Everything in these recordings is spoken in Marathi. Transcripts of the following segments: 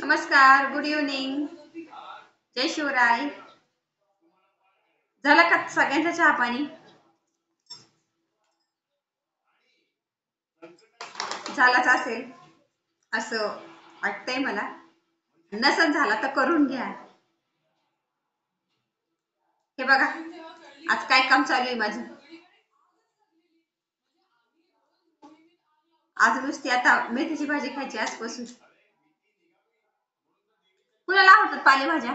नमस्कार, गुड इव्हनिंग, जय शिवराय. झाला का सगळ्यांचा चहा पाणी? झालाच असेल असं वाटतंय मला. नसन झाला तर करून घ्या. हे बघा, आज काय काम चालू आहे माझं. आज नुसती आता मेथीची भाजी खायची आजपासून. कुणाला आवडतात पालेभाज्या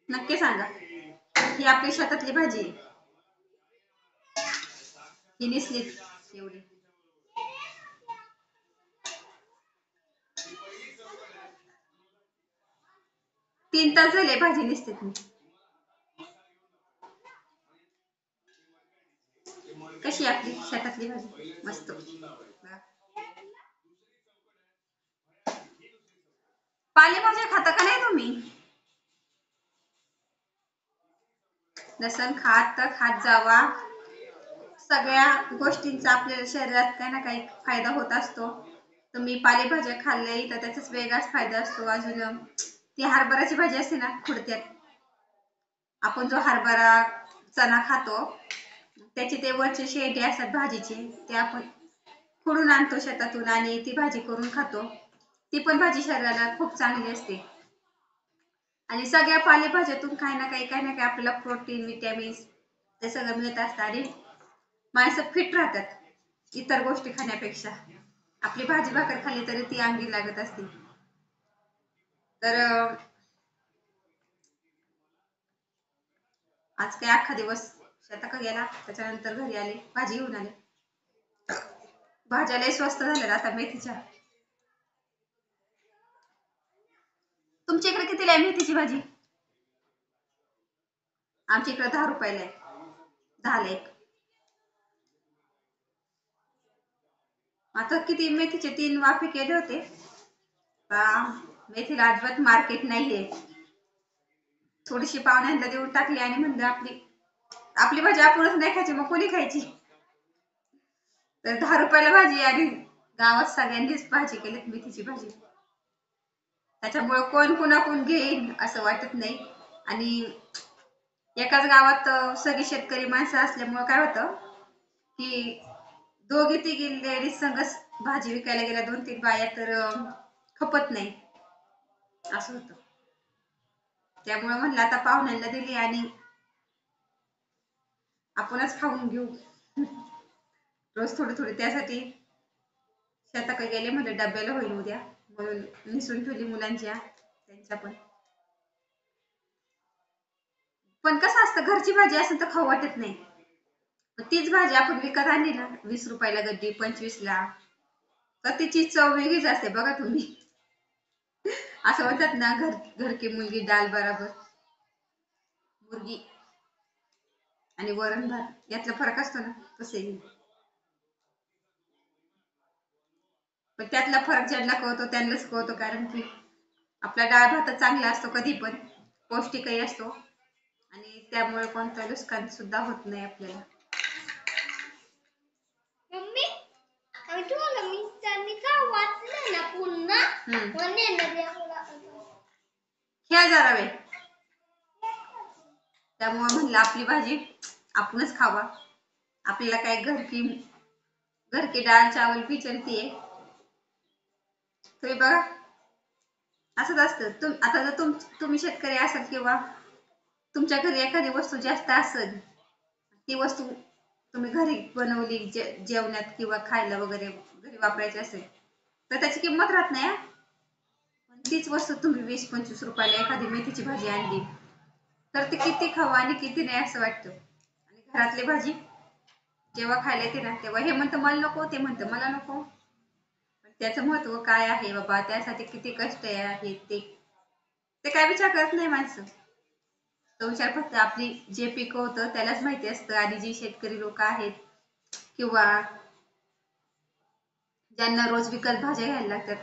नक्की सांगा. ही आपली शेतातली भाजी आहे. ही निसली एवढी. 3 तास झाले भाजी निसते मी. कशी आपली शेतातली भाजी मस्त. पालेभाज्या खाता का नाही तुम्ही? नसन खात तर खात जावा. सगळ्या गोष्टींचा आपल्या शरीरात काही ना काही फायदा होत असतो. तुम्ही पालेभाज्या खाल्ल्या तर त्याचाच वेगळाच फायदा असतो. अजून ती हरभऱ्याची भाजी असते ना खुडत्यात, आपण जो हरभरा चणा खातो त्याचे ते वरचे शेंडे असतात भाजीचे, ते आपण खुडून आणतो शेतातून आणि ती भाजी करून खातो. ती पण भाजी शरीराला खूप चांगली असते. आणि सगळ्या पालेभाज्यातून काही ना काही आपल्याला प्रोटीन विटॅमिन्स ते सगळं मिळत असतं आणि माणसं फिट राहतात इतर गोष्टी खाण्यापेक्षा. आपली भाजी भाकर खाल्ली तरी ती अंगी लागत असते. तर आज काय अख्खा दिवस शेतात गेला, त्याच्यानंतर घरी आले, भाजी घेऊन आले. भाज्या लय स्वस्त झाल्या आता मेथीच्या. तुमच्या इकडे कितीला आहे मेथीची भाजी? आमच्या इकडे 10 रुपयाला आहे. 10 एक. आता किती मेथीचे 3 वाफे केले होते. मेथीला अजिबात मार्केट नाहीये. थोडीशी पाहुण्यांना देऊन टाकली आणि म्हणलं आपली आपली भाजी आपणच नाही खायची मग कोणी खायची. तर 10 रुपयाला भाजी आणि गावात सगळ्यांनीच भाजी केलीत मेथीची भाजी. त्याच्यामुळे कोण कुणाकडून घेईन असं वाटत नाही. आणि एकाच गावात सगळी शेतकरी माणसं असल्यामुळे काय होतं की दोघी तिघी लेडीज संगच भाजी विकायला गेल्या 2-3 बाया तर खपत नाही असं होतं. त्यामुळे म्हणलं आता पाहुण्यांना दिली आणि आपणच खाऊन घेऊ. रोज थोडी थोडी. त्यासाठी शेताकडे गेले म्हणजे डब्याला होईल उद्या, म्हणून निसून ठेवली मुलांच्या त्यांच्या पण. पण कसं असतं घरची भाजी असेल तर खाऊ वाटत नाही. तीच भाजी आपण विकत आणली ना 20 रुपयाला गड्डी 25ला, तर तिची चव वेगळीच असते बघा तुम्ही. असं म्हणतात ना घर की मुलगी डाल बराबर. मुलगी आणि वरण भात यातला फरक असतो ना तसे. पण त्यातला फरक ज्यांना कळतो त्यांनाच कळतो, कारण की आपला डाळ भात चांगला असतो कधी पण, पौष्टिकही असतो आणि त्यामुळे कोणतं नुकसान सुद्धा होत नाही आपल्याला. ह्या जरा वेळ. त्यामुळे म्हणलं आपली भाजी आपणच खावा. आपल्याला काय घर की डाळ चावल भी चलती है. तुम्ही बघा असंच असतं. आता जर तुम्ही शेतकरी असाल किंवा तुमच्या घरी एखादी वस्तू जास्त असेल, ती वस्तू तुम्ही घरी बनवली जेवणात किंवा खायला वगैरे घरी वापरायची असेल तर त्याची किंमत राहत नाही. तीच वस्तू तुम्ही 20-25 रुपयाला एखादी मेथीची भाजी आणली तर ती किती खावा आणि किती नाही असं वाटतं. आणि घरातली भाजी जेव्हा खायला येते ना तेव्हा हे म्हणतं मला नको, ते म्हणतं मला नको. पण त्याचं महत्व काय आहे बाबा, त्यासाठी किती कष्ट आहे ते काय विचार करत नाही माणसं. तो विचार फक्त आपली जे पिकवतं त्यालाच माहिती असतं. आणि जी शेतकरी लोक आहेत किंवा ज्यांना रोज विकत भाज्या घ्यायला लागतात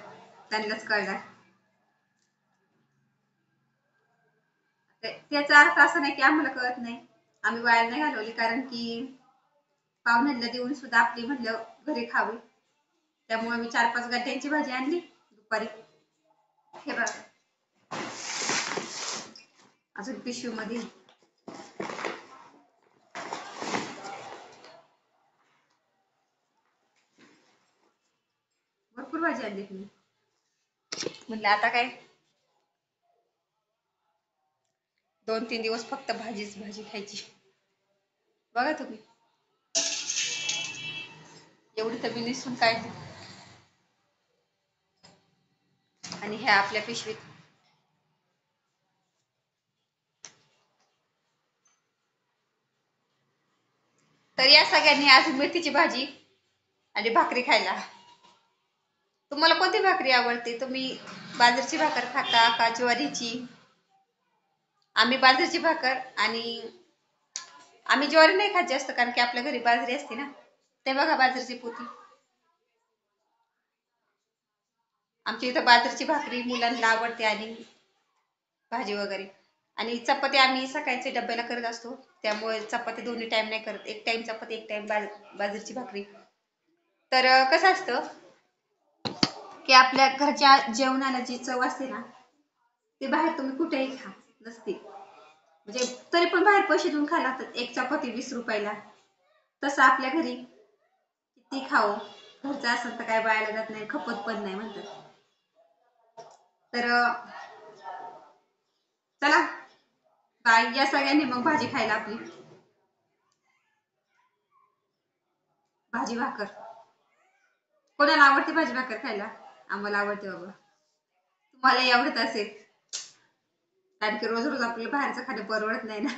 त्यांनाच कळणार. त्याचा अर्थ असा नाही की आम्हाला कळत नाही, आम्ही वाया नाही घालवली, कारण की पाहुण्यांना देऊन सुद्धा आपली म्हणलं घरी खावी. त्यामुळे मी 4-5 गड्ड्यांची भाजी आणली दुपारी हे बघा अजून पिशवी मध्ये भरपूर भाजी आणली तुम्ही. म्हणलं आता काय 2-3 दिवस फक्त भाजीच भाजी खायची. बघा तुम्ही एवढी तर मी निसून काढली. आणि ह्या आपल्या पिशवीत तर या सगळ्यांनी आज मेथीची भाजी आणि भाकरी खायला. तुम्हाला कोणती भाकरी आवडते? तुम्ही बाजरीची भाकर खाता का ज्वारीची? आम्ही बाजरीची भाकर आणि आम्ही ज्वारी नाही खात जास्त कारण की आपल्या घरी बाजरी असते ना. ते बघा बाजरीची पोती. आमच्या इथं बाजरीची भाकरी मुलांना आवडते आणि भाजी वगैरे. आणि चपाती आम्ही सकाळचे डब्याला करत असतो त्यामुळे चपाती दोन्ही टाइम नाही करत. एक टाइम चपाती एक टाइम बाजरीची भाकरी. तर कसं असतं की आपल्या घरच्या जेवणाला जी चव असते ना ते बाहेर तुम्ही कुठेही खा नसते. म्हणजे तरी पण बाहेर पैसे देऊन खायला लागतात. एक चपाती 20 रुपयाला. तसं आपल्या घरी किती खाऊ घरचं असेल तर काय बाळाला जात नाही खपत पण नाही म्हणतात. तर चला बाय या सगळ्यांनी मग भाजी खायला आपली भाजी भाकर. कोणाला आवडते भाजी भाकर खायला? आम्हाला आवडते बाबा. तुम्हालाही आवडत असेल कारण की रोज रोज आपल्याला बाहेरचं खाणं परवडत नाही ना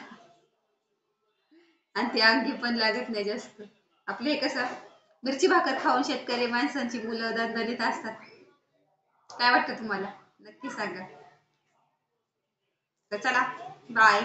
आणि ते अंगी पण लागत नाही जास्त. आपले हे कसं मिरची भाकर खाऊन शेतकरी माणसांची मुलं दणदणीत असतात. काय वाटतं तुम्हाला? नक्की सांगा. तर चला बाय.